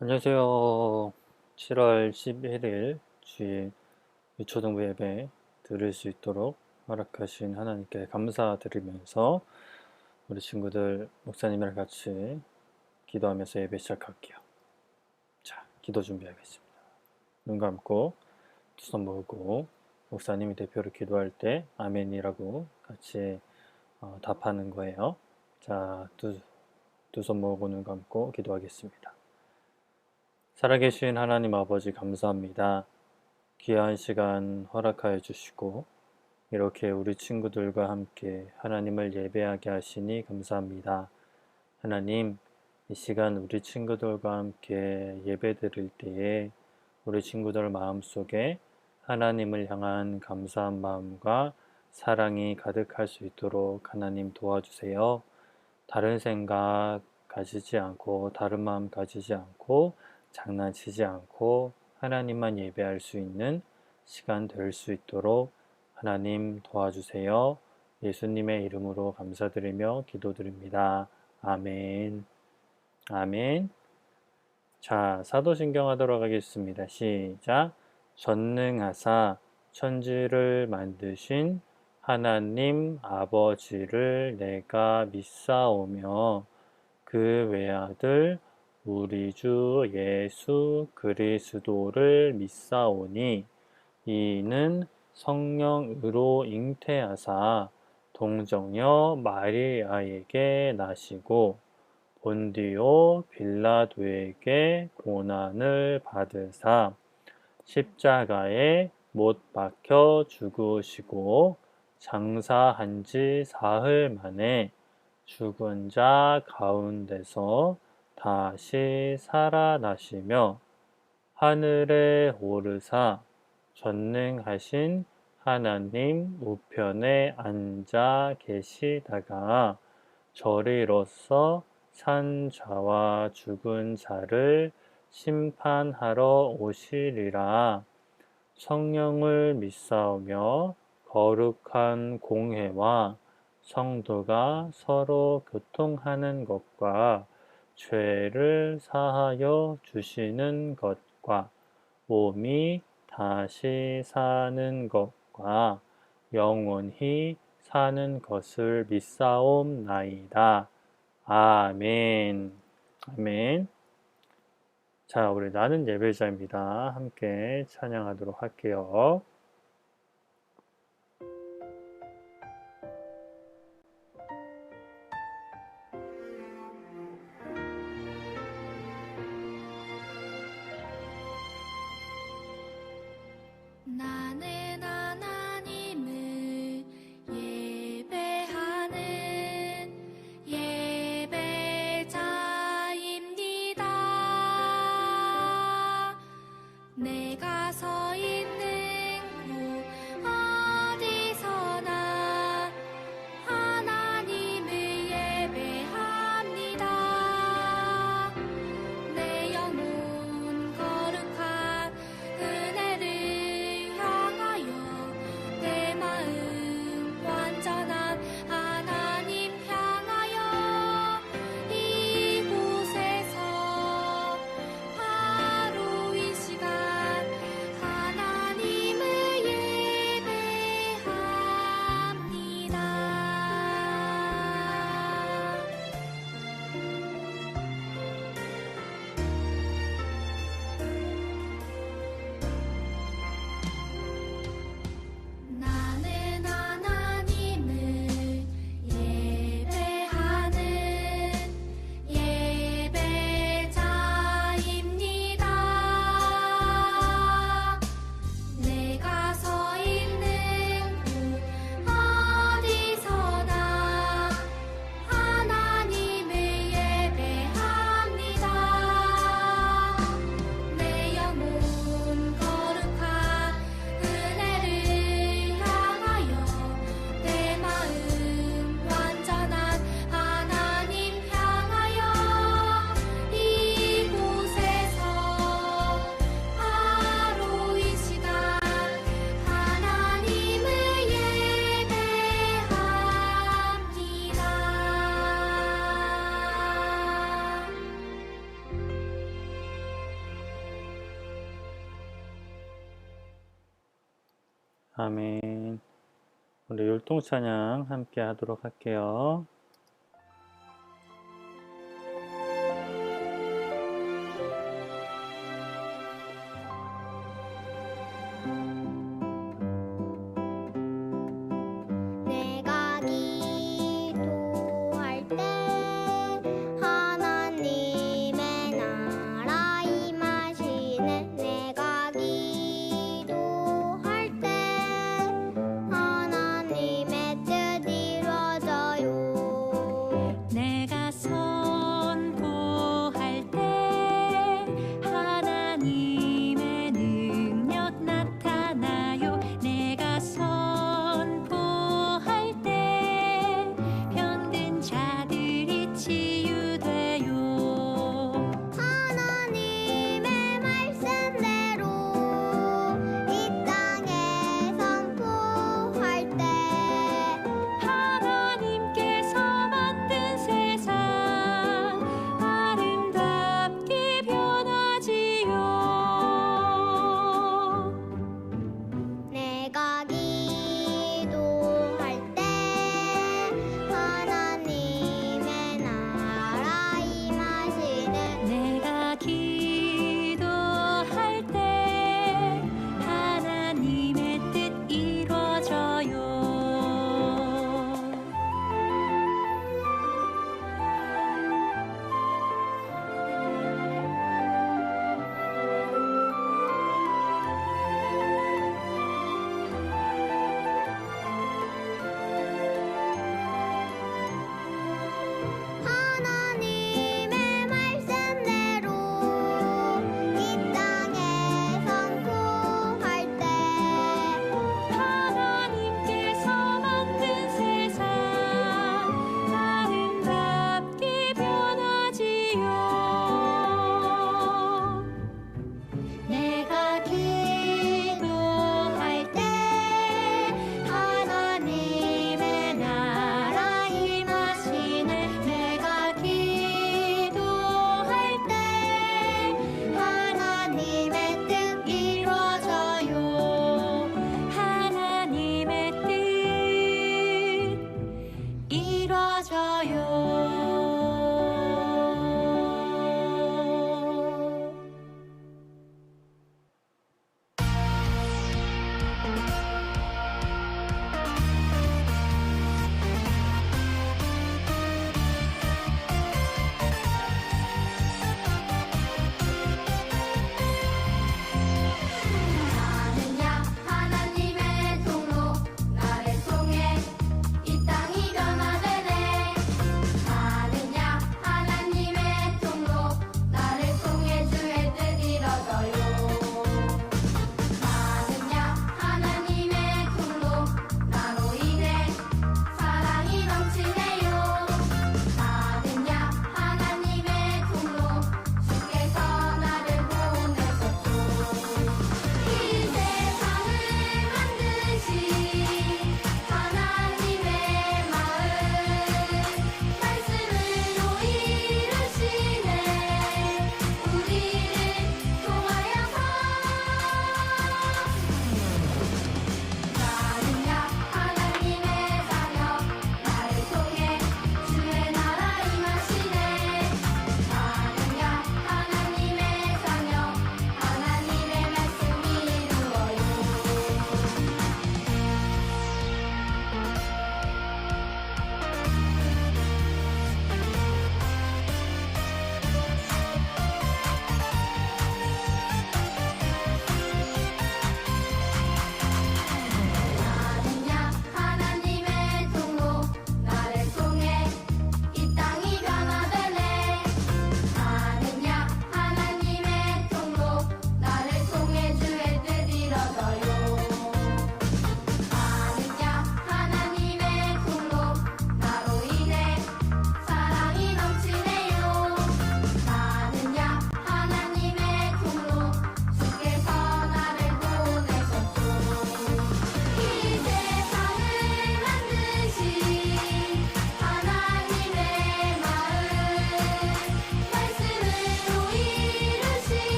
안녕하세요. 7월 11일 주일 유초등부 예배 들을 수 있도록 허락하신 하나님께 감사드리면서 우리 친구들 목사님이랑 같이 기도하면서 예배 시작할게요. 자, 기도 준비하겠습니다. 눈 감고 두 손 모으고 목사님이 대표로 기도할 때 아멘이라고 같이 답하는 거예요. 자, 두 손 모으고 눈 감고 기도하겠습니다. 살아계신 하나님 아버지 감사합니다. 귀한 시간 허락하여 주시고 이렇게 우리 친구들과 함께 하나님을 예배하게 하시니 감사합니다. 하나님, 이 시간 우리 친구들과 함께 예배 드릴 때에 우리 친구들 마음속에 하나님을 향한 감사한 마음과 사랑이 가득할 수 있도록 하나님 도와주세요. 다른 생각 가지지 않고 다른 마음 가지지 않고 장난치지 않고 하나님만 예배할 수 있는 시간 될 수 있도록 하나님 도와주세요. 예수님의 이름으로 감사드리며 기도드립니다. 아멘. 아멘. 자, 사도신경 하도록 하겠습니다. 시작. 전능하사 천지를 만드신 하나님 아버지를 내가 믿사오며 그 외아들 우리 주 예수 그리스도를 믿사오니 이는 성령으로 잉태하사 동정녀 마리아에게 나시고 본디오 빌라도에게 고난을 받으사 십자가에 못 박혀 죽으시고 장사한 지 사흘 만에 죽은 자 가운데서 다시 살아나시며 하늘에 오르사 전능하신 하나님 우편에 앉아 계시다가 저리로서 산 자와 죽은 자를 심판하러 오시리라. 성령을 믿사오며 거룩한 공회와 성도가 서로 교통하는 것과 죄를 사하여 주시는 것과 몸이 다시 사는 것과 영원히 사는 것을 믿사옵나이다. 아멘. 아멘. 자, 우리 나는 예배자입니다. 함께 찬양하도록 할게요. 나는 하나님을 예배하는 예배자입니다. 내가 서 있는 아멘. 우리 율동 찬양 함께 하도록 할게요. 내가 기도할 때 하나님의 나라 임하시네. 내가 기도할 때 하나님의 뜻 이루어져요.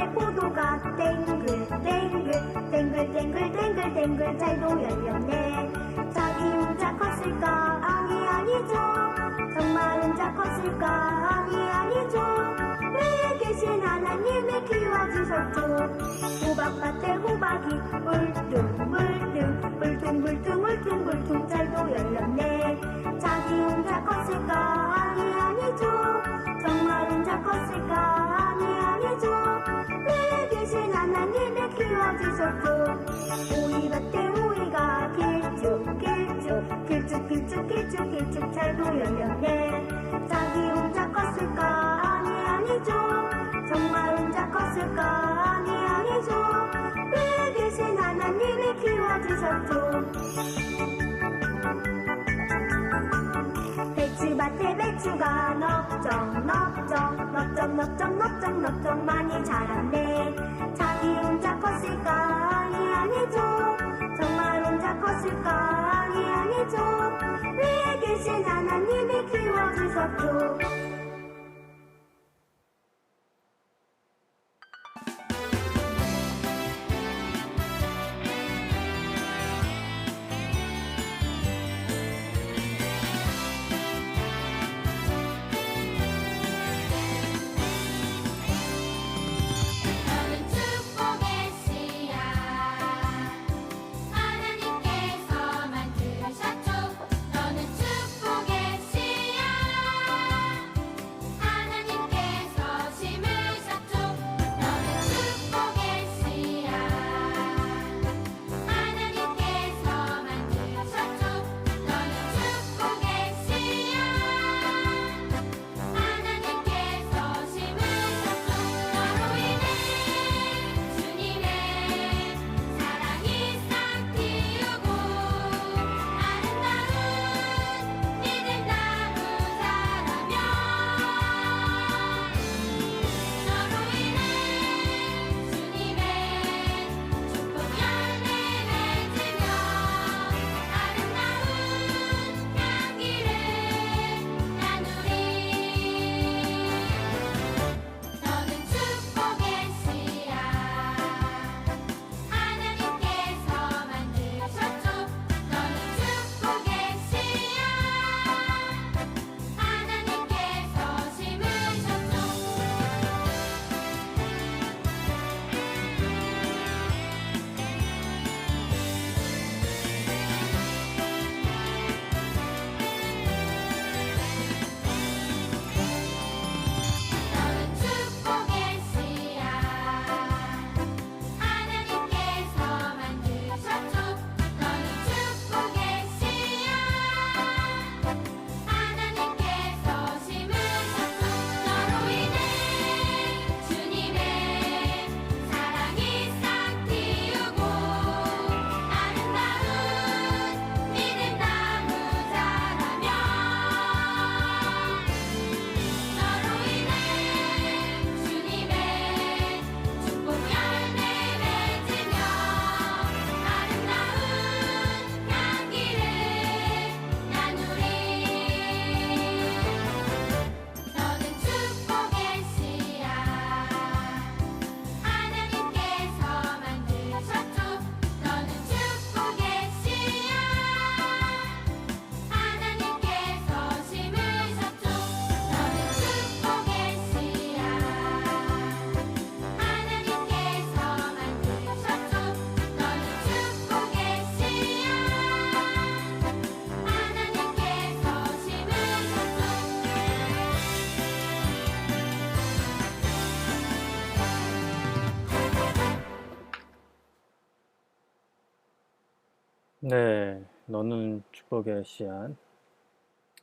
번째 포도가 땡글땡글 땡글땡글땡글땡글 잘도 열렸네. 자기 혼자 컸을까? 아니 아니죠. 정말 혼자 컸을까? 아니 아니죠. 위에 계신 하나님이 키워주셨죠. 호박밭에 호박이 물뚱물뚱 잘도 열렸네. 자기 혼자 컸을까? 아니 아니죠. 정말 혼자 컸을까? 아니 아니죠. 위에 계신 하나님이 키워주셨죠. 오이밭에 오이가 길쭉길쭉 잘도 열렸네. 자기 혼자 컸을까? 아니 아니죠. 정말 혼자 컸을까? 아니 아니죠. 위에 계신 하나님이 키워주셨죠. 배추밭에 배추가 넓적 많이 자랐네. 자기 혼자 컸을까? 아니 아니죠. 정말 혼자 컸을까? 아니 아니죠. 위에 계신 하나님이 키워주셨죠. 너는 축복의 씨앗 하나님께서 만드셨죠. 너는 축복의 씨앗 하나님께서 심으셨죠. 너는 축복의 씨앗 하나님께서 만드셨죠. 너는 축복의 씨앗 하나님께서 심으셨죠. 너로 인해 주님의 사랑이 싹 틔우고 아름다운 믿음 나무 자라며 너로 인해 주님의 축복 열매 맺으며 아름다운 향기를 나누리. 너는 축복의 씨앗 하나님께서 만드셨죠. 너는 축복의 씨앗 하나님께서 심으셨죠. 너는 축복의 씨앗 하나님께서 만드셨죠. 너는 축복의 씨앗 하나님께서 심으셨죠. 너로 인해 주님의 사랑이 싹 틔우고 아름다운 믿음 나무 자라며 너로 인해 주님의 축복 열매 맺으며 아름다운 향기를 나누리. 너는 축복의 씨앗 하나님께서 만드셨죠. 너는 축복의 씨앗 하나님께서 심으셨죠. 너는 축복의 씨앗 하나님께서 만드셨죠. 너는 축복의 씨앗 하나님께서 심으셨죠. 네, 너는 축복의 씨앗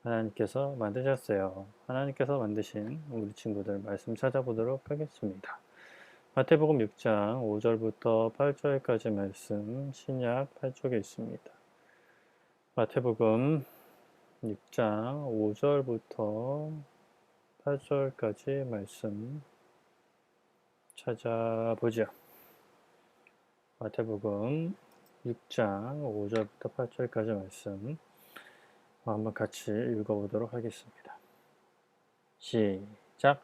하나님께서 만드셨어요. 하나님께서 만드신 우리 친구들 말씀 찾아보도록 하겠습니다. 마태복음 6장 5절부터 8절까지 말씀 신약 8쪽에 있습니다. 마태복음 6장 5절부터 8절까지 말씀 찾아보죠. 마태복음 6장 5절부터 8절까지 말씀 한번 같이 읽어보도록 하겠습니다. 시작.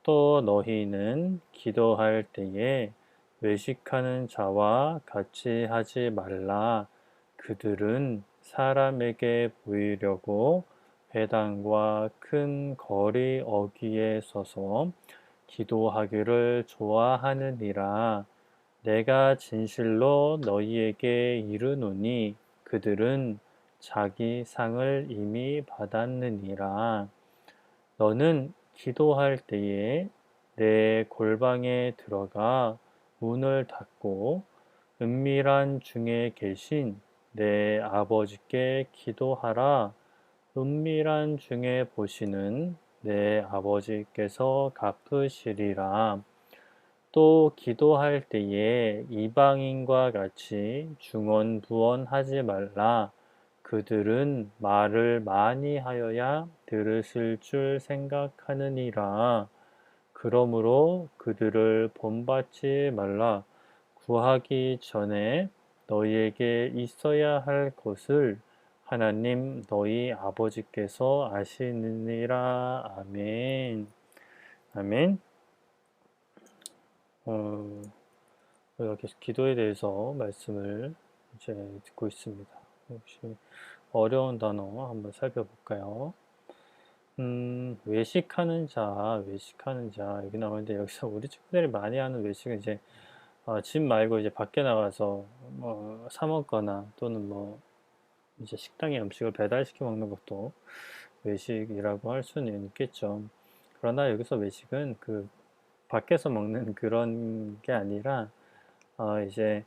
또 너희는 기도할 때에 외식하는 자와 같이 하지 말라. 그들은 사람에게 보이려고 회당과 큰 거리 어귀에 서서 기도하기를 좋아하느니라. 내가 진실로 너희에게 이르노니 그들은 자기 상을 이미 받았느니라. 너는 기도할 때에 내 골방에 들어가 문을 닫고 은밀한 중에 계신 내 아버지께 기도하라. 은밀한 중에 보시는 내 아버지께서 갚으시리라. 또 기도할 때에 이방인과 같이 중언부언하지 말라. 그들은 말을 많이 하여야 들으실 줄 생각하느니라. 그러므로 그들을 본받지 말라. 구하기 전에 너희에게 있어야 할 것을 하나님 너희 아버지께서 아시느니라. 아멘. 아멘. 우리가 계속 기도에 대해서 말씀을 이제 듣고 있습니다. 혹시 어려운 단어 한번 살펴볼까요? 외식하는 자, 여기 나오는데 여기서 우리 친구들이 많이 하는 외식은 이제 집 말고 이제 밖에 나가서 뭐 사 먹거나 또는 뭐 이제 식당에 음식을 배달시켜 먹는 것도 외식이라고 할 수는 있겠죠. 그러나 여기서 외식은 그 밖에서 먹는 그런 게 아니라 이제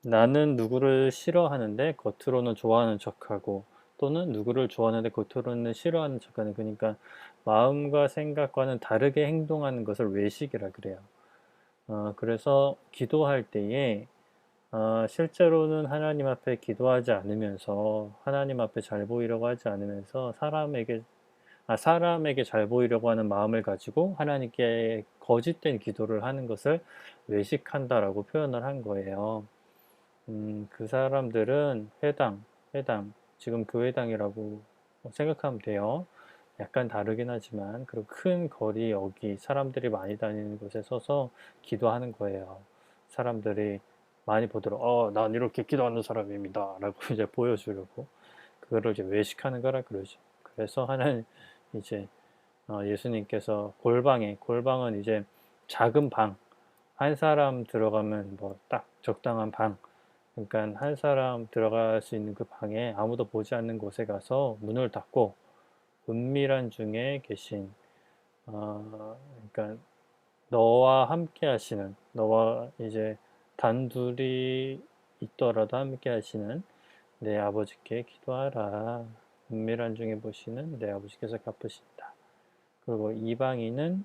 나는 누구를 싫어하는데 겉으로는 좋아하는 척하고 또는 누구를 좋아하는데 겉으로는 싫어하는 척하는, 그러니까 마음과 생각과는 다르게 행동하는 것을 외식이라 그래요. 그래서 기도할 때에 실제로는 하나님 앞에 기도하지 않으면서 하나님 앞에 잘 보이려고 하지 않으면서 사람에게 잘 보이려고 하는 마음을 가지고 하나님께 거짓된 기도를 하는 것을 외식한다라고 표현을 한 거예요. 그 사람들은 회당, 지금 교회당이라고 생각하면 돼요. 약간 다르긴 하지만 그리고 큰 거리 어귀, 사람들이 많이 다니는 곳에 서서 기도하는 거예요. 사람들이 많이 보도록 난 이렇게 기도하는 사람입니다 라고 이제 보여주려고 그거를 이제 외식하는 거라 그러죠. 그래서 하나님 이제 예수님께서 골방은 이제 작은 방, 한 사람 들어가면 뭐 딱 적당한 방, 그러니까 한 사람 들어갈 수 있는 그 방에 아무도 보지 않는 곳에 가서 문을 닫고 은밀한 중에 계신 그러니까 너와 함께 하시는, 너와 이제 단둘이 있더라도 함께 하시는 내 아버지께 기도하라. 은밀한 중에 보시는 내 아버지께서 갚으신다. 그리고 이방인은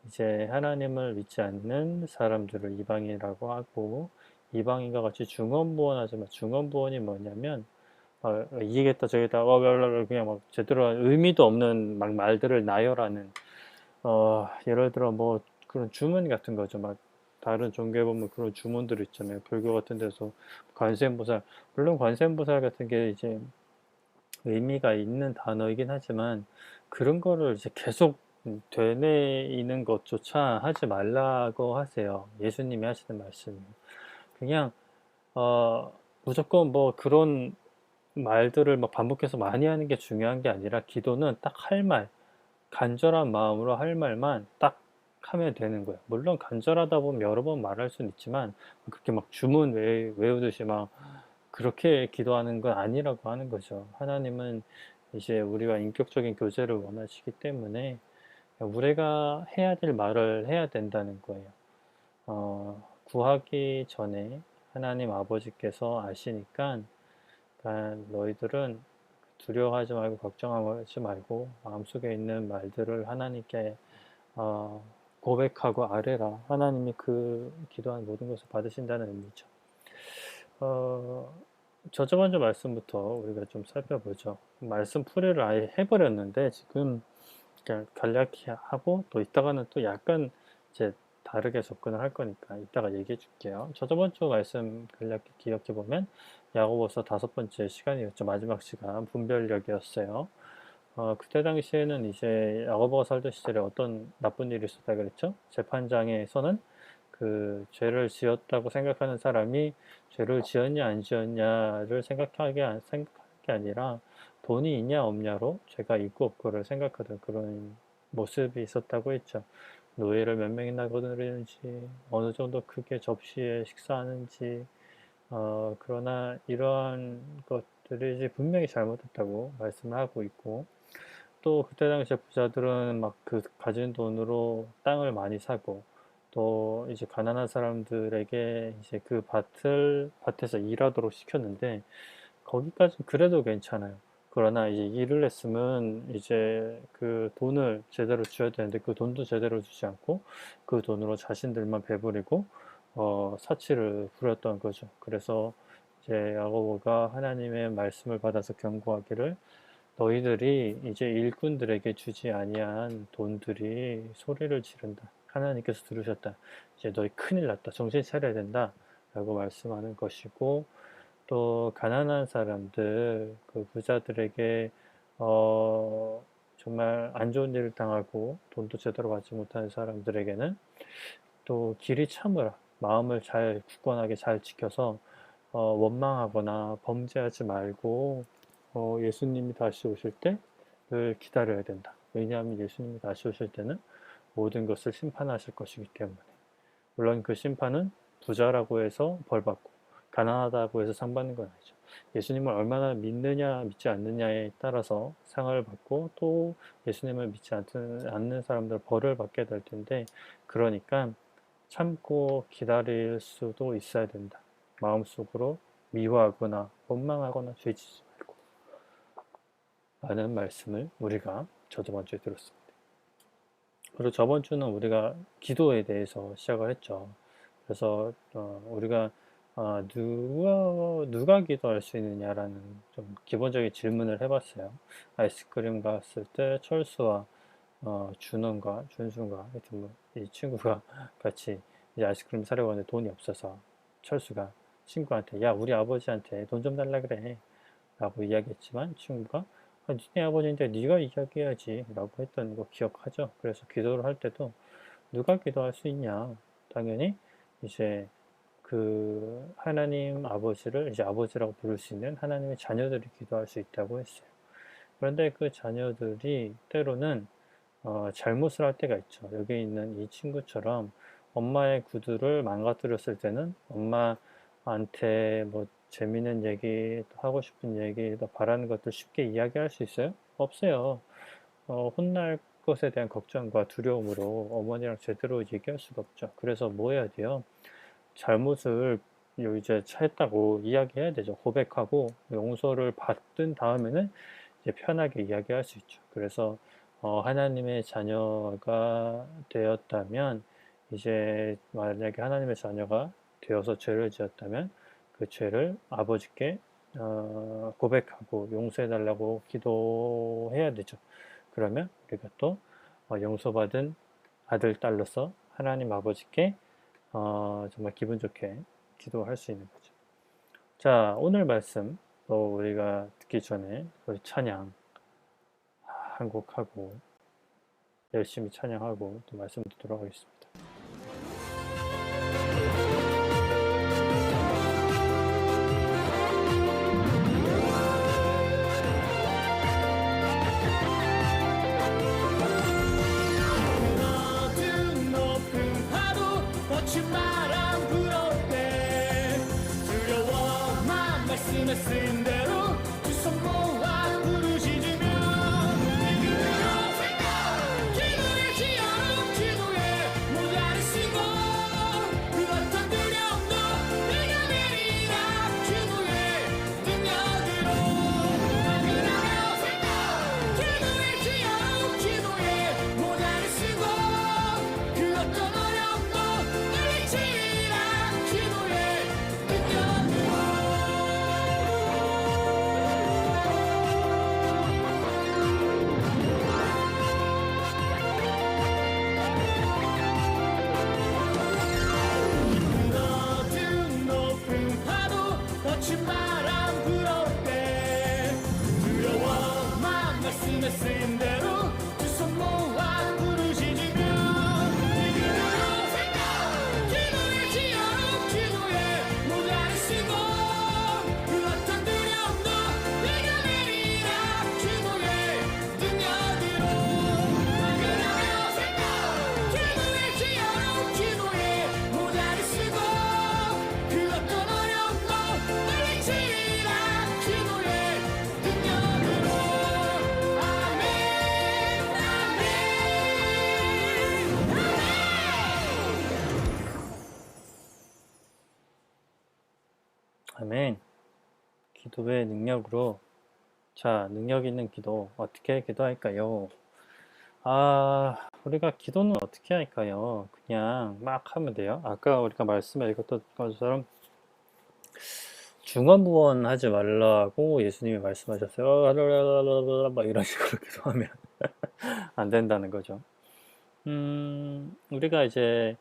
이제 하나님을 믿지 않는 사람들을 이방인이라고 하고, 이방인과 같이 중언부언하지만, 중언부언이 뭐냐면 이겠다 저겠다 그냥 막 제대로 의미도 없는 막 말들을 나열하는, 예를 들어 뭐 그런 주문 같은 거죠. 막 다른 종교에 보면 그런 주문들 있잖아요. 불교 같은 데서 관세음보살, 물론 관세음보살 같은 게 이제 의미가 있는 단어이긴 하지만 그런 거를 이제 계속 되뇌이는 것조차 하지 말라고 하세요. 예수님이 하시는 말씀. 그냥 무조건 뭐 그런 말들을 막 반복해서 많이 하는 게 중요한 게 아니라 기도는 딱 할 말, 간절한 마음으로 할 말만 딱 하면 되는 거예요. 물론 간절하다 보면 여러 번 말할 수는 있지만 그렇게 막 주문 외우듯이 막 그렇게 기도하는 건 아니라고 하는 거죠. 하나님은 이제 우리와 인격적인 교제를 원하시기 때문에 우리가 해야 될 말을 해야 된다는 거예요. 구하기 전에 하나님 아버지께서 아시니까, 그러니까 너희들은 두려워하지 말고 걱정하지 말고 마음속에 있는 말들을 하나님께 고백하고 아뢰라. 하나님이 그 기도한 모든 것을 받으신다는 의미죠. 저번 주 말씀부터 우리가 좀 살펴보죠. 말씀 풀이를 아예 해버렸는데 지금 간략히 하고 또 이따가는 또 약간 이제 다르게 접근을 할 거니까 이따가 얘기해 줄게요. 저번 주 말씀 간략히 기억해 보면 야고보서 5번째 시간이었죠. 마지막 시간 분별력이었어요. 그때 당시에는 이제 야고보가 살던 시절에 어떤 나쁜 일이 있었다 그랬죠? 재판장에서는 그 죄를 지었다고 생각하는 사람이 죄를 지었냐 안 지었냐를 생각하는 게 아니라 돈이 있냐 없냐로 죄가 있고 없고를 생각하던 그런 모습이 있었다고 했죠. 노예를 몇 명이나 거느리는지, 어느 정도 크게 접시에 식사하는지, 그러나 이러한 것들이 이제 분명히 잘못했다고 말씀을 하고 있고, 또 그때 당시에 부자들은 막 그 가진 돈으로 땅을 많이 사고, 또 이제 가난한 사람들에게 이제 그 밭에서 일하도록 시켰는데, 거기까지 그래도 괜찮아요. 그러나 이제 일을 했으면 이제 그 돈을 제대로 줘야 되는데 그 돈도 제대로 주지 않고 그 돈으로 자신들만 배부리고 사치를 부렸던 거죠. 그래서 이제 야고보가 하나님의 말씀을 받아서 경고하기를 너희들이 이제 일꾼들에게 주지 아니한 돈들이 소리를 지른다. 하나님께서 들으셨다. 이제 너희 큰일 났다. 정신 차려야 된다. 라고 말씀하는 것이고, 또 가난한 사람들, 그 부자들에게 정말 안 좋은 일을 당하고 돈도 제대로 받지 못하는 사람들에게는 또 길이 참으라. 마음을 잘 굳건하게 잘 지켜서 원망하거나 범죄하지 말고 예수님이 다시 오실 때를 기다려야 된다. 왜냐하면 예수님이 다시 오실 때는 모든 것을 심판하실 것이기 때문에. 물론 그 심판은 부자라고 해서 벌받고 가난하다고 해서 상 받는 건 아니죠. 예수님을 얼마나 믿느냐 믿지 않느냐에 따라서 상을 받고 또 예수님을 믿지 않는 사람들 벌을 받게 될 텐데, 그러니까 참고 기다릴 수도 있어야 된다. 마음속으로 미워하거나 원망하거나 죄지지 말고 라는 말씀을 우리가 저번 주에 들었습니다. 그리고 저번 주는 우리가 기도에 대해서 시작을 했죠. 그래서 우리가 누가 기도할 수 있느냐라는 좀 기본적인 질문을 해봤어요. 아이스크림 갔을 때 철수와 준원과 준수가 하여튼 이 친구가 같이 이제 아이스크림 사려고 하는데 돈이 없어서 철수가 친구한테 야 우리 아버지한테 돈 좀 달라 그래 라고 이야기했지만, 친구가 니네 아버지인데 네가 이야기해야지 라고 했던 거 기억하죠? 그래서 기도를 할 때도 누가 기도할 수 있냐, 당연히 이제 그 하나님 아버지를 이제 아버지라고 부를 수 있는 하나님의 자녀들이 기도할 수 있다고 했어요. 그런데 그 자녀들이 때로는 잘못을 할 때가 있죠. 여기 있는 이 친구처럼 엄마의 구두를 망가뜨렸을 때는 엄마한테 뭐 재밌는 얘기, 하고 싶은 얘기, 바라는 것들 쉽게 이야기할 수 있어요? 없어요. 혼날 것에 대한 걱정과 두려움으로 어머니랑 제대로 얘기할 수가 없죠. 그래서 뭐 해야 돼요? 잘못을 이제 했다고 이야기해야 되죠. 고백하고 용서를 받은 다음에는 이제 편하게 이야기할 수 있죠. 그래서 하나님의 자녀가 되었다면, 이제 만약에 하나님의 자녀가 되어서 죄를 지었다면 그 죄를 아버지께 고백하고 용서해 달라고 기도해야 되죠. 그러면 우리가 또 용서받은 아들, 딸로서 하나님 아버지께 정말 기분 좋게 기도할 수 있는 거죠. 자, 오늘 말씀 또 우리가 듣기 전에 우리 찬양 한 곡 하고 열심히 찬양하고 또 말씀 듣도록 하겠습니다. 모든 높은 파도 거친 바람 불어올 때 두려워만 말씀했은 대로 두 손 모아 부르짖으며 기도의 지어는 기도에 말씀대로 두 손 모아 부르짖으며 기도의 지어로 기도에 모자를 쓰고 그 어떤 두려움도 이겨내리라 기도의 능력으로 기도의 지어로 기도에 모자를 쓰고 그 어떤 어려움도 물리치리라 기도의 능력으로 아멘 아멘. 기도의 능력으로. 자, 능력 있는 기도 어떻게 기도할까요? 우리가 기도는 어떻게 할까요? 그냥 막 하면 돼요. 아까 우리가 말씀에 읽었던 것처럼 중언부언 하지 말라고 예수님이 말씀하셨어요. 막 이런 식으로 기도하면 안 된다는 거죠. 우리가 이제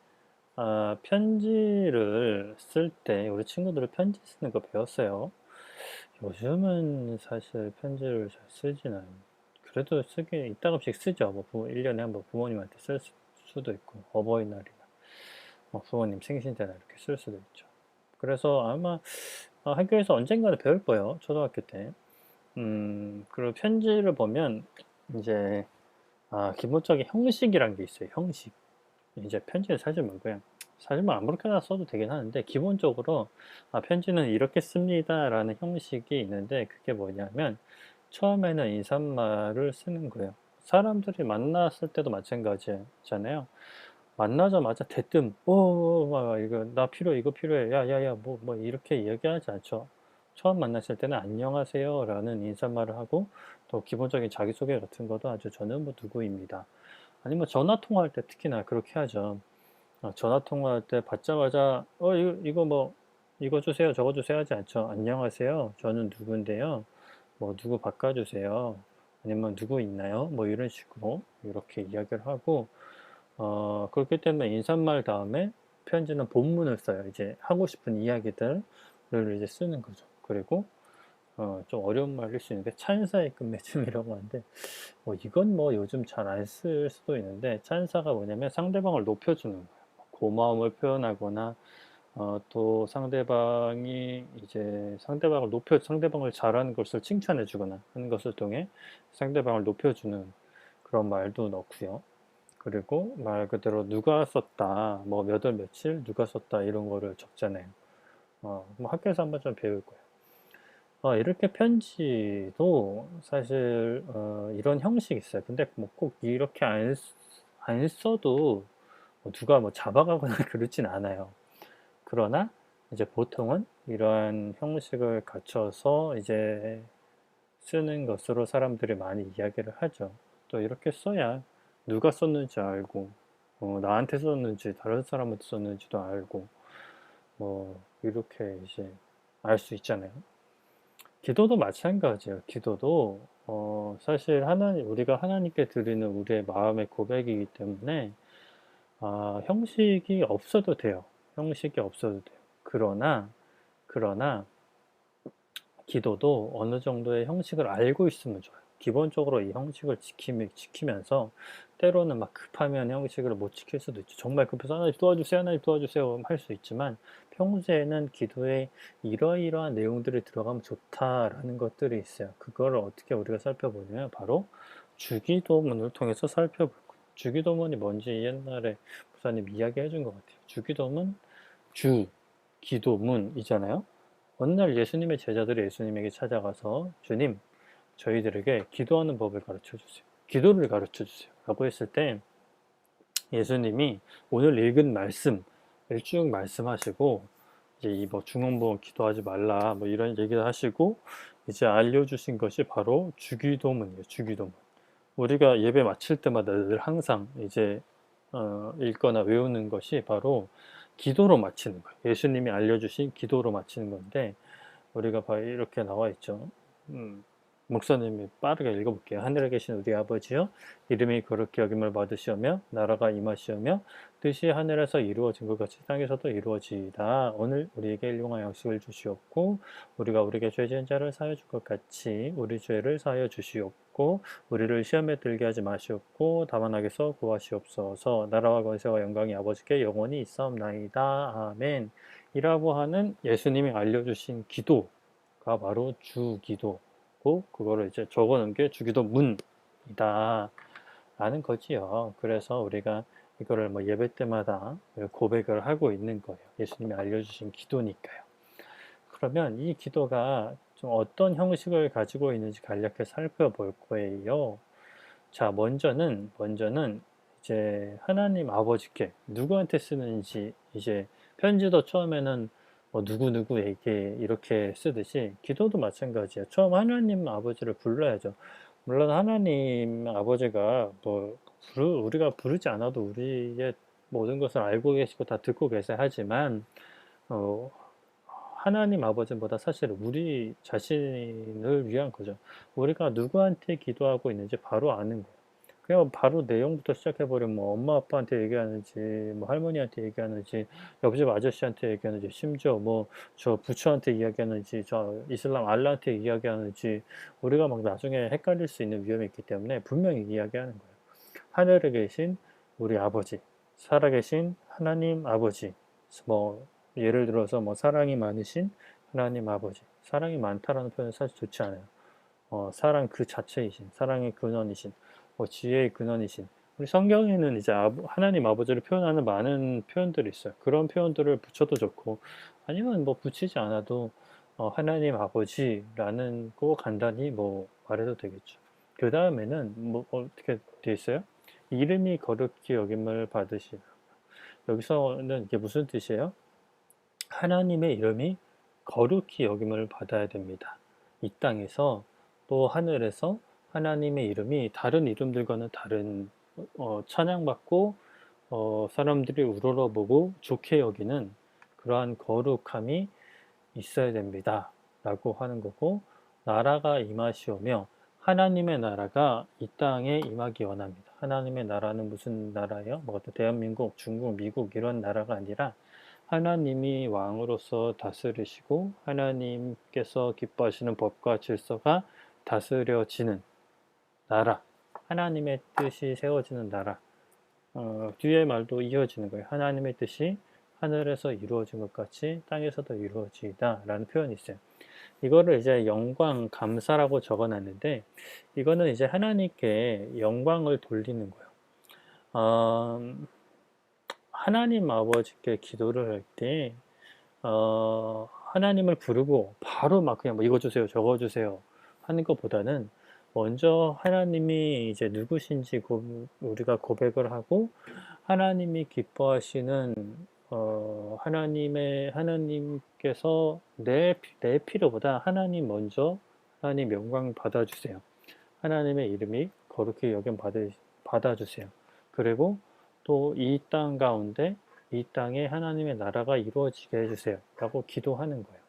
편지를 쓸 때 우리 친구들을 편지 쓰는 거 배웠어요. 요즘은 사실 편지를 잘 쓰지는 그래도 쓰기 이따금씩 쓰죠. 뭐 1년에 한 번 부모님한테 쓸 수도 있고 어버이날이나 뭐 부모님 생신 때나 이렇게 쓸 수도 있죠. 그래서 아마 학교에서 언젠가는 배울 거예요. 초등학교 때. 그리고 편지를 보면 이제 기본적인 형식이란 게 있어요. 형식. 이제 편지를 사주면 그냥 사주면 아무렇게나 써도 되긴 하는데 기본적으로 편지는 이렇게 씁니다 라는 형식이 있는데 그게 뭐냐면 처음에는 인사말을 쓰는 거예요. 사람들이 만났을 때도 마찬가지잖아요. 만나자마자 대뜸 이거 나 필요해 이거 필요해 야야야 뭐 이렇게 이야기하지 않죠. 처음 만났을 때는 안녕하세요 라는 인사말을 하고 또 기본적인 자기소개 같은 것도 아주 저는 뭐 누구입니다. 아니면 전화 통화할 때 특히나 그렇게 하죠. 전화 통화할 때 받자마자 이거 뭐 이거 주세요 저거 주세요 하지 않죠. 안녕하세요 저는 누구인데요 뭐 누구 바꿔주세요 아니면 누구 있나요 뭐 이런 식으로 이렇게 이야기를 하고 그렇기 때문에 인사말 다음에 편지는 본문을 써요. 이제 하고 싶은 이야기들을 이제 쓰는 거죠. 그리고 좀 어려운 말일 수 있는데 찬사의 끝맺음이라고 하는데 이건 뭐 요즘 잘 안 쓸 수도 있는데 찬사가 뭐냐면 상대방을 높여주는 거예요. 고마움을 표현하거나 또 상대방이 이제 상대방을 잘하는 것을 칭찬해 주거나 하는 것을 통해 상대방을 높여주는 그런 말도 넣고요. 그리고 말 그대로 누가 썼다 뭐 몇 월 며칠 누가 썼다 이런 거를 적잖아요. 뭐 학교에서 한번 좀 배울 거예요. 이렇게 편지도 사실 이런 형식이 있어요. 근데 뭐 꼭 이렇게 안 써도 누가 뭐 잡아가거나 그렇진 않아요. 그러나 이제 보통은 이러한 형식을 갖춰서 이제 쓰는 것으로 사람들이 많이 이야기를 하죠. 또 이렇게 써야 누가 썼는지 알고 나한테 썼는지 다른 사람한테 썼는지도 알고 뭐 이렇게 이제 알 수 있잖아요. 기도도 마찬가지예요. 기도도 사실 우리가 하나님께 드리는 우리의 마음의 고백이기 때문에 형식이 없어도 돼요. 형식이 없어도 돼요. 그러나 기도도 어느 정도의 형식을 알고 있으면 좋아요. 기본적으로 이 형식을 지키면서 때로는 막 급하면 형식을 못 지킬 수도 있죠. 정말 급해서 하나님 도와주세요, 하나님 도와주세요 할 수 있지만 평소에는 기도에 이러이러한 내용들이 들어가면 좋다라는 것들이 있어요. 그거를 어떻게 우리가 살펴보냐면 바로 주기도문을 통해서 살펴볼 거예요. 주기도문이 뭔지 옛날에 목사님 이야기해 준 것 같아요. 주기도문, 기도문이잖아요. 어느 날 예수님의 제자들이 예수님에게 찾아가서 주님, 저희들에게 기도하는 법을 가르쳐 주세요. 기도를 가르쳐 주세요. 라고 했을 때 예수님이 오늘 읽은 말씀을 쭉 말씀하시고 이제 이 뭐 중언부언 기도하지 말라 뭐 이런 얘기를 하시고 이제 알려주신 것이 바로 주기도문이에요. 주기도문. 우리가 예배 마칠 때마다 늘 항상 이제 읽거나 외우는 것이 바로 기도로 마치는 거예요. 예수님이 알려주신 기도로 마치는 건데 우리가 이렇게 나와 있죠. 목사님이 빠르게 읽어볼게요. 하늘에 계신 우리 아버지여, 이름이 거룩히 여김을 받으시오며 나라가 임하시오며 뜻이 하늘에서 이루어진 것 같이 땅에서도 이루어지이다. 오늘 우리에게 일용할 양식을 주시옵고 우리가 우리에게 죄 지은 자를 사하여 줄 것 같이 우리 죄를 사하여 주시옵고 우리를 시험에 들게 하지 마시옵고 다만 악에서 구하시옵소서. 나라와 권세와 영광이 아버지께 영원히 있사옵나이다. 아멘. 이라고 하는 예수님이 알려주신 기도가 바로 주기도. 그거를 이제 적어 놓은 게 주기도문이다 라는 거지요. 그래서 우리가 이거를 뭐 예배 때마다 고백을 하고 있는 거예요. 예수님이 알려주신 기도니까요. 그러면 이 기도가 좀 어떤 형식을 가지고 있는지 간략히 살펴볼 거예요. 자, 먼저는 이제 하나님 아버지께 누구한테 쓰는지, 이제 편지도 처음에는 뭐 누구누구에게 이렇게 쓰듯이 기도도 마찬가지예요. 처음 하나님 아버지를 불러야죠. 물론 하나님 아버지가 뭐 우리가 부르지 않아도 우리의 모든 것을 알고 계시고 다 듣고 계세요. 하지만 어, 하나님 아버지보다 사실 우리 자신을 위한 거죠. 우리가 누구한테 기도하고 있는지 바로 아는 거예요. 그냥 바로 내용부터 시작해버리면 뭐 엄마 아빠한테 얘기하는지 뭐 할머니한테 얘기하는지 옆집 아저씨한테 얘기하는지 심지어 뭐 저 부처한테 이야기하는지 저 이슬람 알라한테 이야기하는지 우리가 막 나중에 헷갈릴 수 있는 위험이 있기 때문에 분명히 이야기하는 거예요. 하늘에 계신 우리 아버지, 살아계신 하나님 아버지, 뭐 예를 들어서 뭐 사랑이 많으신 하나님 아버지. 사랑이 많다라는 표현은 사실 좋지 않아요. 사랑 그 자체이신, 사랑의 근원이신, 뭐 지혜의 근원이신. 우리 성경에는 이제 하나님 아버지를 표현하는 많은 표현들이 있어요. 그런 표현들을 붙여도 좋고, 아니면 뭐 붙이지 않아도 하나님 아버지라는 거 간단히 뭐 말해도 되겠죠. 그 다음에는 뭐 어떻게 돼 있어요? 이름이 거룩히 여김을 받으시라. 여기서는 이게 무슨 뜻이에요? 하나님의 이름이 거룩히 여김을 받아야 됩니다. 이 땅에서 또 하늘에서 하나님의 이름이 다른 이름들과는 다른 찬양받고 사람들이 우러러보고 좋게 여기는 그러한 거룩함이 있어야 됩니다. 라고 하는 거고, 나라가 임하시오며 하나님의 나라가 이 땅에 임하기 원합니다. 하나님의 나라는 무슨 나라예요? 뭐 대한민국, 중국, 미국 이런 나라가 아니라 하나님이 왕으로서 다스리시고 하나님께서 기뻐하시는 법과 질서가 다스려지는 나라, 하나님의 뜻이 세워지는 나라. 뒤에 말도 이어지는 거예요. 하나님의 뜻이 하늘에서 이루어진 것 같이 땅에서도 이루어지다 라는 표현이 있어요. 이거를 이제 영광, 감사라고 적어놨는데 이거는 이제 하나님께 영광을 돌리는 거예요. 하나님 아버지께 기도를 할 때 하나님을 부르고 바로 막 그냥 뭐 이거 주세요 저거 주세요 하는 것보다는 먼저 하나님이 이제 누구신지 우리가 고백을 하고 하나님이 기뻐하시는 하나님께서 내 필요보다 하나님 먼저 하나님 영광 받아주세요. 하나님의 이름이 거룩히 여김 받아주세요. 그리고 또 이 땅 가운데 이 땅에 하나님의 나라가 이루어지게 해주세요 라고 기도하는 거예요.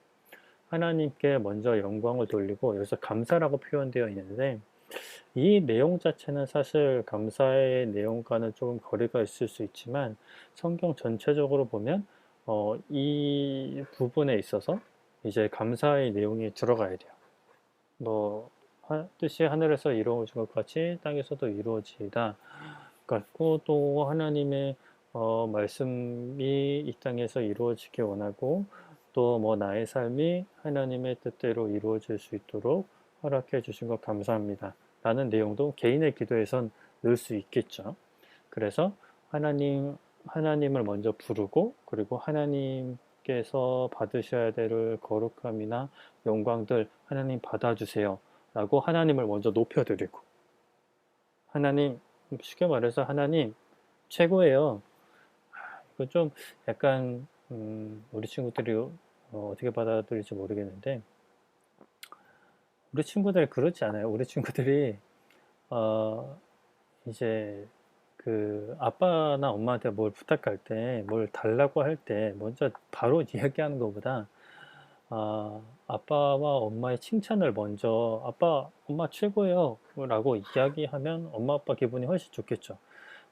하나님께 먼저 영광을 돌리고, 여기서 감사라고 표현되어 있는데 이 내용 자체는 사실 감사의 내용과는 조금 거리가 있을 수 있지만 성경 전체적으로 보면 이 부분에 있어서 이제 감사의 내용이 들어가야 돼요. 뭐 뜻이 하늘에서 이루어진 것 같이 땅에서도 이루어지다 같고, 또 하나님의 말씀이 이 땅에서 이루어지기 원하고, 또 뭐 나의 삶이 하나님의 뜻대로 이루어질 수 있도록 허락해 주신 것 감사합니다 라는 내용도 개인의 기도에선 넣을 수 있겠죠. 그래서 하나님을 먼저 부르고, 그리고 하나님께서 받으셔야 될 거룩함이나 영광들 하나님 받아주세요 라고 하나님을 먼저 높여드리고, 하나님, 쉽게 말해서 하나님 최고예요. 이거 좀 약간 우리 친구들이 어떻게 받아들일지 모르겠는데, 우리 친구들이 그렇지 않아요. 우리 친구들이 이제 그 아빠나 엄마한테 뭘 부탁할 때, 뭘 달라고 할 때 먼저 바로 이야기하는 것보다 아빠와 엄마의 칭찬을 먼저 아빠, 엄마 최고예요 라고 이야기하면 엄마 아빠 기분이 훨씬 좋겠죠.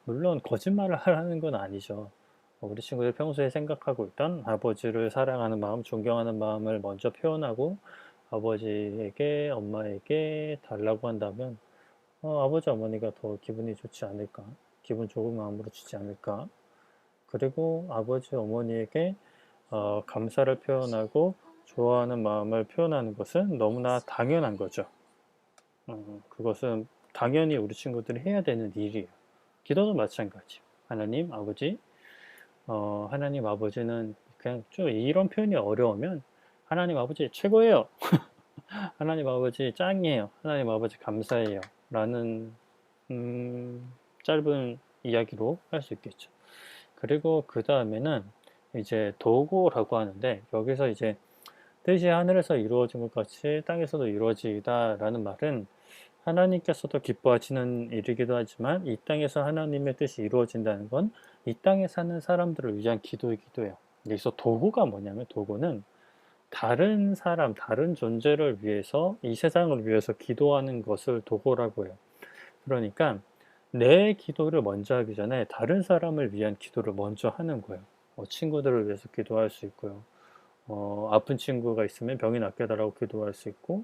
물론 거짓말을 하라는 건 아니죠. 우리 친구들 평소에 생각하고 있던 아버지를 사랑하는 마음, 존경하는 마음을 먼저 표현하고 아버지에게, 엄마에게 달라고 한다면 아버지, 어머니가 더 기분이 좋지 않을까? 기분 좋은 마음으로 주지 않을까? 그리고 아버지, 어머니에게 감사를 표현하고 좋아하는 마음을 표현하는 것은 너무나 당연한 거죠. 그것은 당연히 우리 친구들이 해야 되는 일이에요. 기도도 마찬가지. 하나님 아버지, 하나님 아버지는 그냥 좀 이런 표현이 어려우면 하나님 아버지 최고예요. 하나님 아버지 짱이에요. 하나님 아버지 감사해요. 라는 짧은 이야기로 할 수 있겠죠. 그리고 그 다음에는 이제 도고라고 하는데 여기서 이제 뜻이 하늘에서 이루어진 것 같이 땅에서도 이루어지다 라는 말은 하나님께서도 기뻐하시는 일이기도 하지만 이 땅에서 하나님의 뜻이 이루어진다는 건 이 땅에 사는 사람들을 위한 기도이기도 해요. 여기서 도구가 뭐냐면 도구는 다른 사람, 다른 존재를 위해서 이 세상을 위해서 기도하는 것을 도구라고 해요. 그러니까 내 기도를 먼저 하기 전에 다른 사람을 위한 기도를 먼저 하는 거예요. 친구들을 위해서 기도할 수 있고요. 아픈 친구가 있으면 병이 낫게 해달라고 기도할 수 있고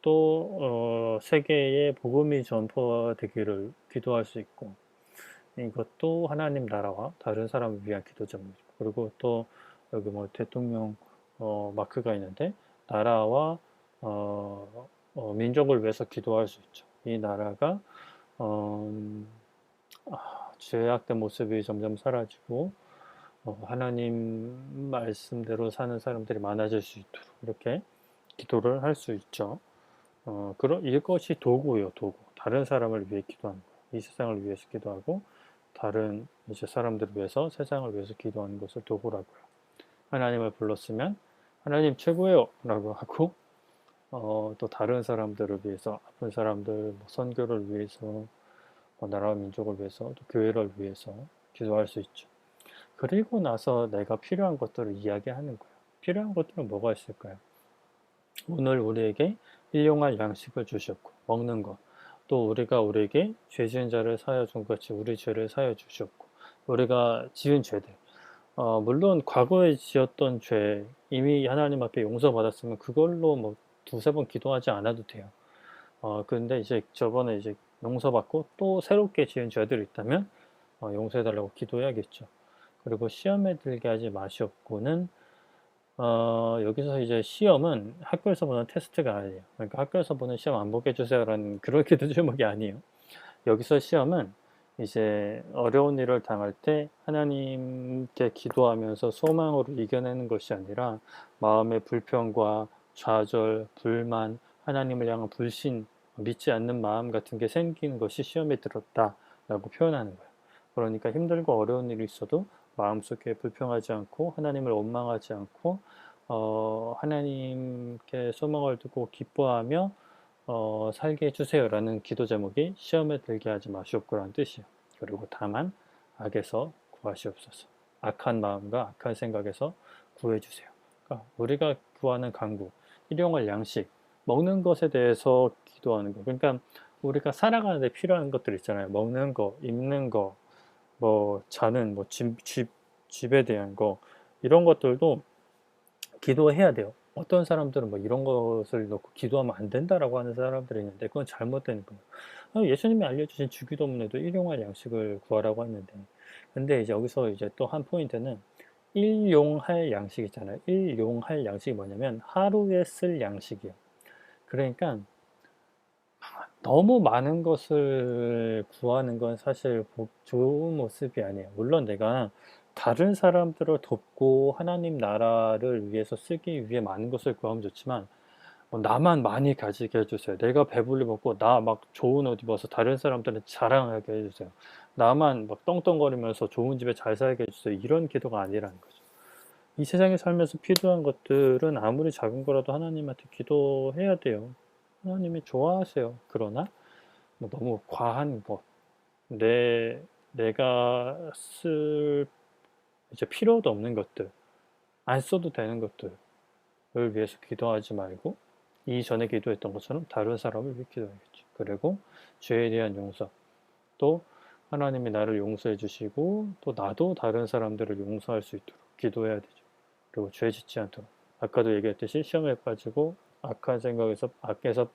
또 세계에 복음이 전파되기를 기도할 수 있고 이것도 하나님 나라와 다른 사람을 위한 기도 제목이죠. 그리고 또 여기 뭐 대통령 마크가 있는데 나라와 민족을 위해서 기도할 수 있죠. 이 나라가 죄악된 모습이 점점 사라지고 하나님 말씀대로 사는 사람들이 많아질 수 있도록 이렇게 기도를 할 수 있죠. 이것이 도구예요, 도구. 다른 사람을 위해 기도하는 거예요. 이 세상을 위해서 기도하고 다른 이제 사람들을 위해서 세상을 위해서 기도하는 것을 도구라고요. 하나님을 불렀으면 하나님 최고예요 라고 하고 또 다른 사람들을 위해서 아픈 사람들, 뭐 선교를 위해서 나라와 민족을 위해서 또 교회를 위해서 기도할 수 있죠. 그리고 나서 내가 필요한 것들을 이야기하는 거예요. 필요한 것들은 뭐가 있을까요? 오늘 우리에게 일용할 양식을 주셨고 먹는 것, 또 우리에게 죄 지은 자를 사하여 준 것 같이 우리 죄를 사하여 주셨고 우리가 지은 죄들 물론 과거에 지었던 죄 이미 하나님 앞에 용서받았으면 그걸로 뭐 두세 번 기도하지 않아도 돼요. 근데 이제 저번에 이제 용서받고 또 새롭게 지은 죄들이 있다면 용서해달라고 기도해야겠죠. 그리고 시험에 들게 하지 마시옵고는 여기서 이제 시험은 학교에서 보는 테스트가 아니에요. 그러니까 학교에서 보는 시험 안 보게 해주세요라는 그런 기도 제목이 아니에요. 여기서 시험은 이제 어려운 일을 당할 때 하나님께 기도하면서 소망으로 이겨내는 것이 아니라 마음의 불평과 좌절, 불만, 하나님을 향한 불신, 믿지 않는 마음 같은 게 생기는 것이 시험에 들었다라고 표현하는 거예요. 그러니까 힘들고 어려운 일이 있어도 마음속에 불평하지 않고 하나님을 원망하지 않고 하나님께 소망을 두고 기뻐하며 살게 해주세요라는 기도 제목이 시험에 들게 하지 마시옵고라는 뜻이에요. 그리고 다만 악에서 구하시옵소서. 악한 마음과 악한 생각에서 구해주세요. 그러니까 우리가 구하는 간구, 일용할 양식, 먹는 것에 대해서 기도하는 거. 그러니까 우리가 살아가는데 필요한 것들 있잖아요. 먹는 거, 입는 거, 뭐 자는, 뭐 집에 대한 거 이런 것들도 기도해야 돼요. 어떤 사람들은 뭐 이런 것을 놓고 기도하면 안 된다라고 하는 사람들이 있는데 그건 잘못된 거예요. 예수님이 알려주신 주기도문에도 일용할 양식을 구하라고 했는데 근데 이제 여기서 이제 또 한 포인트는 일용할 양식 있잖아요. 일용할 양식이 뭐냐면 하루에 쓸 양식이에요. 그러니까 너무 많은 것을 구하는 건 사실 좋은 모습이 아니에요. 물론 내가 다른 사람들을 돕고 하나님 나라를 위해서 쓰기 위해 많은 것을 구하면 좋지만 나만 많이 가지게 해주세요. 내가 배불리 먹고 나 막 좋은 옷 입어서 다른 사람들은 자랑하게 해주세요. 나만 막 떵떵거리면서 좋은 집에 잘 살게 해주세요. 이런 기도가 아니라는 거죠. 이 세상에 살면서 필요한 것들은 아무리 작은 거라도 하나님한테 기도해야 돼요. 하나님이 좋아하세요. 그러나 뭐 너무 과한 것, 내가 쓸 이제 필요도 없는 것들, 안 써도 되는 것들, 위해서 기도하지 말고 이전에 기도했던 것처럼 다른 사람을 위해 기도해야겠죠. 그리고 죄에 대한 용서, 또 하나님이 나를 용서해 주시고 또 나도 다른 사람들을 용서할 수 있도록 기도해야 되죠. 그리고 죄 짓지 않도록, 아까도 얘기했듯이 시험에 빠지고 악한 생각에서 악에서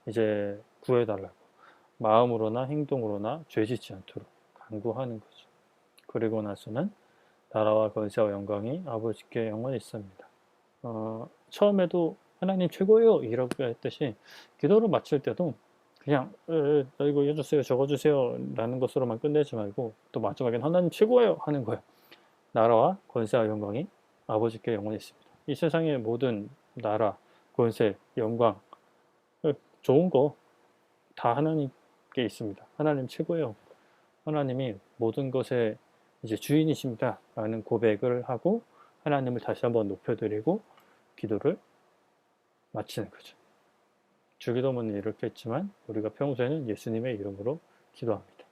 이제 구해달라고 마음으로나 행동으로나 죄 짓지 않도록 간구하는 거죠. 그리고 나서는 나라와 권세와 영광이 아버지께 영원히 있습니다. 처음에도 하나님 최고예요 이라고 했듯이 기도를 마칠 때도 그냥 이거 해주세요 저거 주세요 라는 것으로만 끝내지 말고 또 마지막엔 하나님 최고예요 하는 거예요. 나라와 권세와 영광이 아버지께 영원히 있습니다. 이 세상의 모든 나라, 권세, 영광, 좋은 거 다 하나님께 있습니다. 하나님 최고예요. 하나님이 모든 것의 이제 주인이십니다 라는 고백을 하고 하나님을 다시 한번 높여드리고 기도를 마치는 거죠. 주기도문은 이렇게 했지만 우리가 평소에는 예수님의 이름으로 기도합니다.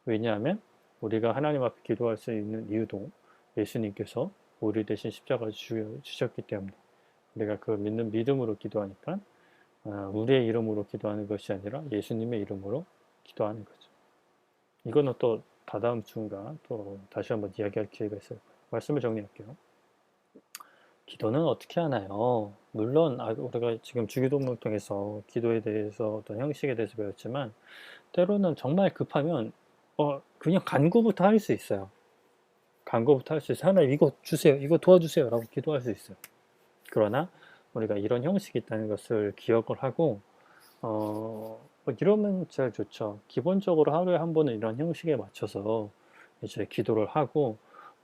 왜냐하면 우리가 하나님 앞에 기도할 수 있는 이유도 예수님께서 우리 대신 십자가를 주셨기 때문에 우리가 그 믿는 믿음으로 기도하니까 우리의 이름으로 기도하는 것이 아니라 예수님의 이름으로 기도하는 거죠. 이거는 또 다다음 주인가 또 다시 한번 이야기할 기회가 있어요. 말씀을 정리할게요. 기도는 어떻게 하나요? 물론 우리가 지금 주기도문을 통해서 기도에 대해서 어떤 형식에 대해서 배웠지만 때로는 정말 급하면 그냥 간구부터 할 수 있어요. 간구부터 할 수 있어요. 하나님 이거 주세요. 이거 도와주세요. 라고 기도할 수 있어요. 그러나 우리가 이런 형식이 있다는 것을 기억을 하고 이러면 제일 좋죠. 기본적으로 하루에 한 번은 이런 형식에 맞춰서 이제 기도를 하고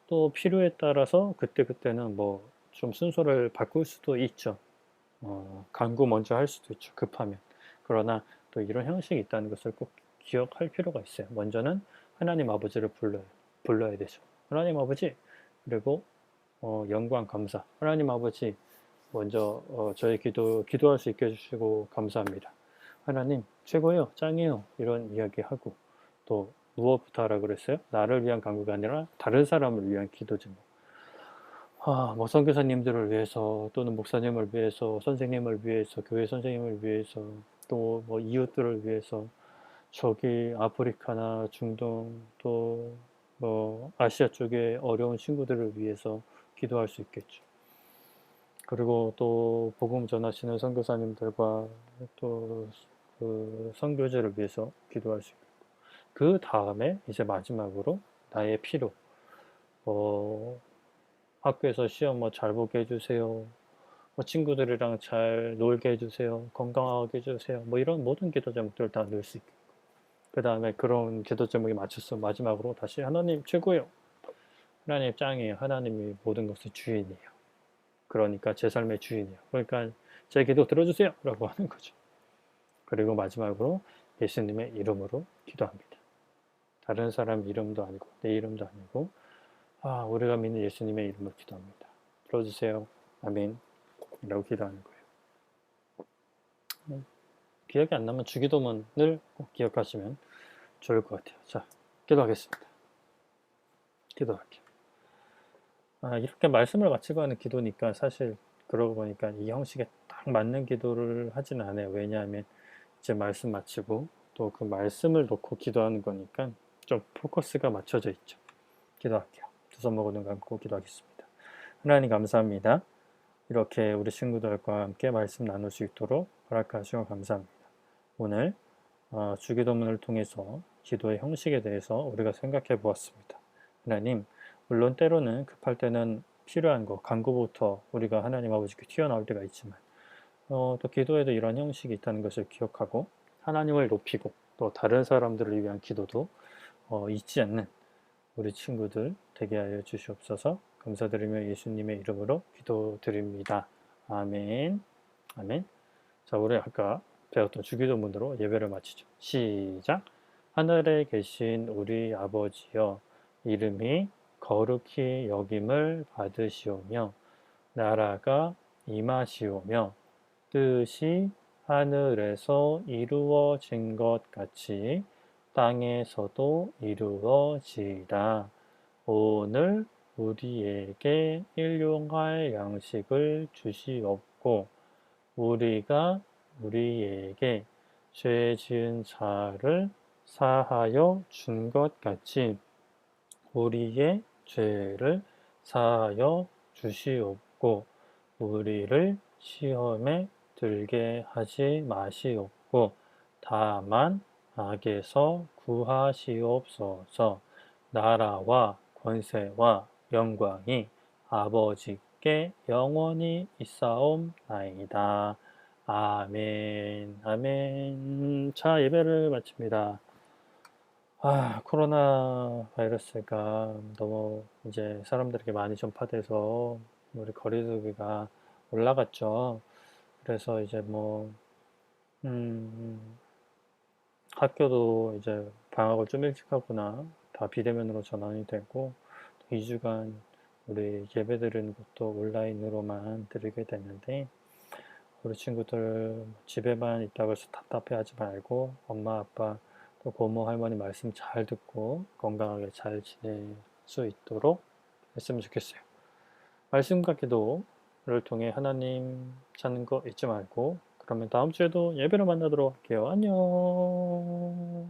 또 필요에 따라서 그때그때는 뭐 좀 순서를 바꿀 수도 있죠. 간구 먼저 할 수도 있죠. 급하면. 그러나 또 이런 형식이 있다는 것을 꼭 기억할 필요가 있어요. 먼저는 하나님 아버지를 불러야 되죠. 하나님 아버지, 그리고 영광 감사. 하나님 아버지 먼저 저희 기도할 수 있게 해주시고 감사합니다. 하나님 최고예요, 짱이에요 이런 이야기하고 또 무엇부터 하라 그랬어요? 나를 위한 간구가 아니라 다른 사람을 위한 기도 제목. 뭐 선교사님들을 위해서 또는 목사님을 위해서 선생님을 위해서 교회 선생님을 위해서 또 뭐 이웃들을 위해서 저기 아프리카나 중동 또 뭐 아시아 쪽에 어려운 친구들을 위해서 기도할 수 있겠죠. 그리고 또 복음 전하시는 선교사님들과 또 그 선교제를 위해서 기도할 수 있고 그 다음에 이제 마지막으로 나의 필요 학교에서 시험 뭐 잘 보게 해주세요. 뭐 친구들이랑 잘 놀게 해주세요. 건강하게 해주세요. 뭐 이런 모든 기도 제목들을 다 넣을 수 있고 그 다음에 그런 기도 제목에 맞춰서 마지막으로 다시 하나님 최고예요. 하나님 짱이에요. 하나님이 모든 것의 주인이에요. 그러니까 제 삶의 주인이에요. 그러니까 제 기도 들어주세요. 라고 하는 거죠. 그리고 마지막으로 예수님의 이름으로 기도합니다. 다른 사람 이름도 아니고 내 이름도 아니고 우리가 믿는 예수님의 이름으로 기도합니다. 들어주세요. 아멘. 라고 기도하는 거예요. 기억이 안 나면 주기도문을 꼭 기억하시면 좋을 것 같아요. 자, 기도하겠습니다. 기도할게요. 이렇게 말씀을 마치고 하는 기도니까 사실 그러고 보니까 이 형식에 딱 맞는 기도를 하진 않아요. 왜냐하면 이제 말씀 마치고 또 그 말씀을 놓고 기도하는 거니까 좀 포커스가 맞춰져 있죠. 기도할게요. 두 손 모고 눈 감고 기도하겠습니다. 하나님 감사합니다. 이렇게 우리 친구들과 함께 말씀 나눌 수 있도록 허락하시고 감사합니다. 오늘 주기도문을 통해서 기도의 형식에 대해서 우리가 생각해 보았습니다. 하나님, 물론 때로는 급할 때는 필요한 거, 간구부터 우리가 하나님 아버지께 튀어나올 때가 있지만 또 기도에도 이런 형식이 있다는 것을 기억하고 하나님을 높이고 또 다른 사람들을 위한 기도도 잊지 않는 우리 친구들 되게 하여 주시옵소서. 감사드리며 예수님의 이름으로 기도드립니다. 아멘. 아멘. 자, 우리 아까 배웠던 주기도문으로 예배를 마치죠. 시작. 하늘에 계신 우리 아버지여, 이름이 거룩히 여김을 받으시오며 나라가 임하시오며 뜻이 하늘에서 이루어진 것 같이 땅에서도 이루어지이다. 오늘 우리에게 일용할 양식을 주시옵고 없고 우리가 우리에게 죄 지은 자를 사하여 준 것 같이 우리의 죄를 사하여 주시옵고 우리를 시험에 들게 하지 마시옵고 다만 악에서 구하시옵소서. 나라와 권세와 영광이 아버지께 영원히 있사옵나이다. 아멘, 아멘. 자, 예배를 마칩니다. 코로나 바이러스가 너무 이제 사람들에게 많이 전파돼서 우리 거리두기가 올라갔죠. 그래서 이제 학교도 이제 방학을 좀 일찍 하거나 다 비대면으로 전환이 되고 2주간 우리 예배 드리는 것도 온라인으로만 드리게 됐는데 우리 친구들 집에만 있다고 해서 답답해하지 말고 엄마 아빠 또 고모 할머니 말씀 잘 듣고 건강하게 잘 지낼 수 있도록 했으면 좋겠어요. 말씀과 기도를 통해 하나님 찾는 거 잊지 말고 그러면 다음 주에도 예배로 만나도록 할게요. 안녕.